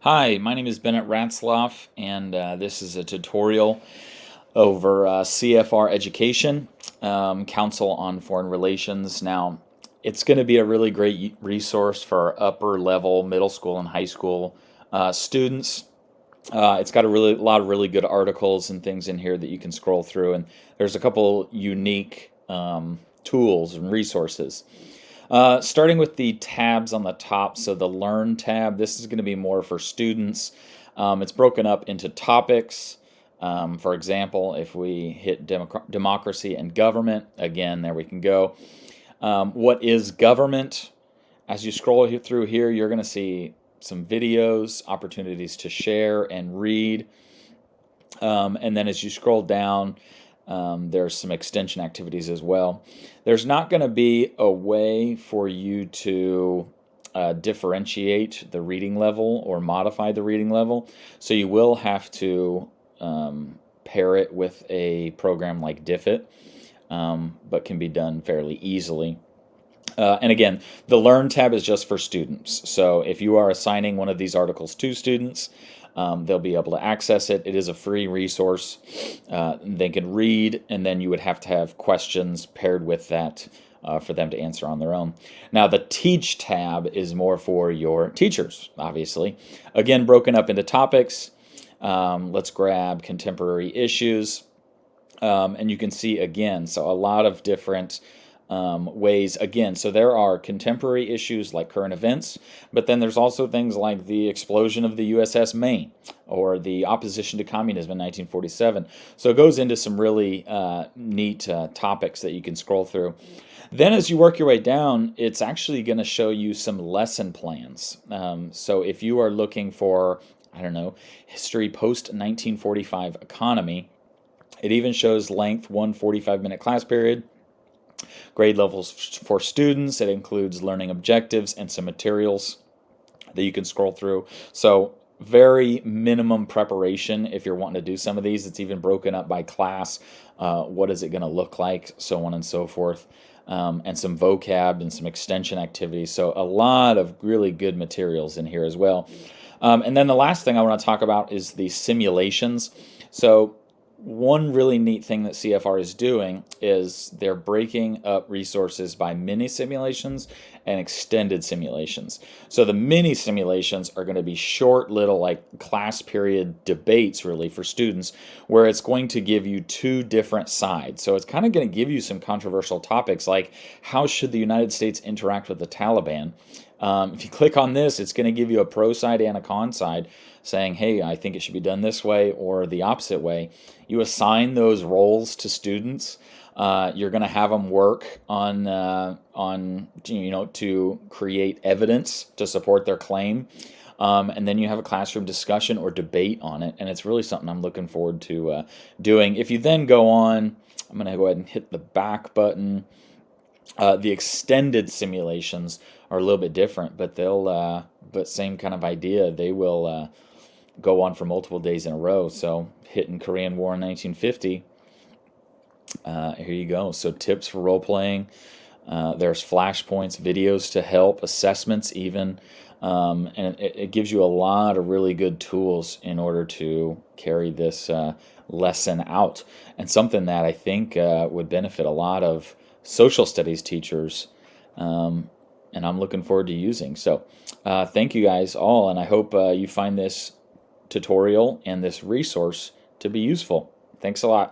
Hi, my name is Bennett Ratzloff, and this is a tutorial over CFR Education, Council on Foreign Relations. Now, it's going to be a really great resource for upper level, middle school, and high school students. It's got a lot of really good articles and things in here that you can scroll through, and there's a couple unique tools and resources. Starting with the tabs on the top, so the Learn tab, this is going to be more for students. It's broken up into topics. For example, if we hit democracy and government, again, there we can go. What is government? As you scroll through here, you're going to see some videos, opportunities to share and read. And then as you scroll down, there's some extension activities as well. There's not going to be a way for you to differentiate the reading level or modify the reading level, so you will have to pair it with a program like Diffit, but can be done fairly easily. And again, the Learn tab is just for students. So if you are assigning one of these articles to students, they'll be able to access it. It is a free resource. They can read, and then you would have to have questions paired with that for them to answer on their own. Now, the Teach tab is more for your teachers, obviously. Again, broken up into topics. Let's grab contemporary issues. And you can see, again, so a lot of different ways. Again, so there are contemporary issues like current events, but then there's also things like the explosion of the USS Maine or the opposition to communism in 1947. So it goes into some really neat topics that you can scroll through. Then as you work your way down, it's actually going to show you some lesson plans. So if you are looking for, I don't know, history post 1945 economy, it even shows length, 1 45-minute class period. Grade levels for students. It includes learning objectives and some materials that you can scroll through. So very minimum preparation if you're wanting to do some of these. It's even broken up by class. What is it going to look like? So on and so forth. And some vocab and some extension activities. So a lot of really good materials in here as well. And then the last thing I want to talk about is the simulations. So one really neat thing that CFR is doing is they're breaking up resources by mini simulations and extended simulations. So the mini simulations are going to be short little like class period debates really for students, where it's going to give you two different sides. So it's kind of going to give you some controversial topics like how should the United States interact with the Taliban? If you click on this, it's going to give you a pro side and a con side saying, hey, I think it should be done this way or the opposite way. You assign those roles to students. You're going to have them work on to create evidence to support their claim. And then you have a classroom discussion or debate on it. And it's really something I'm looking forward to doing. If you then go on, I'm going to go ahead and hit the back button. The extended simulations are a little bit different, but but same kind of idea. They will go on for multiple days in a row. So hitting Korean War in 1950. Here you go. So tips for role playing. There's flashpoints, videos to help, assessments even. And it gives you a lot of really good tools in order to carry this lesson out. And something that I think would benefit a lot of social studies teachers, and I'm looking forward to using. So thank you guys all, and I hope you find this tutorial and this resource to be useful. Thanks a lot.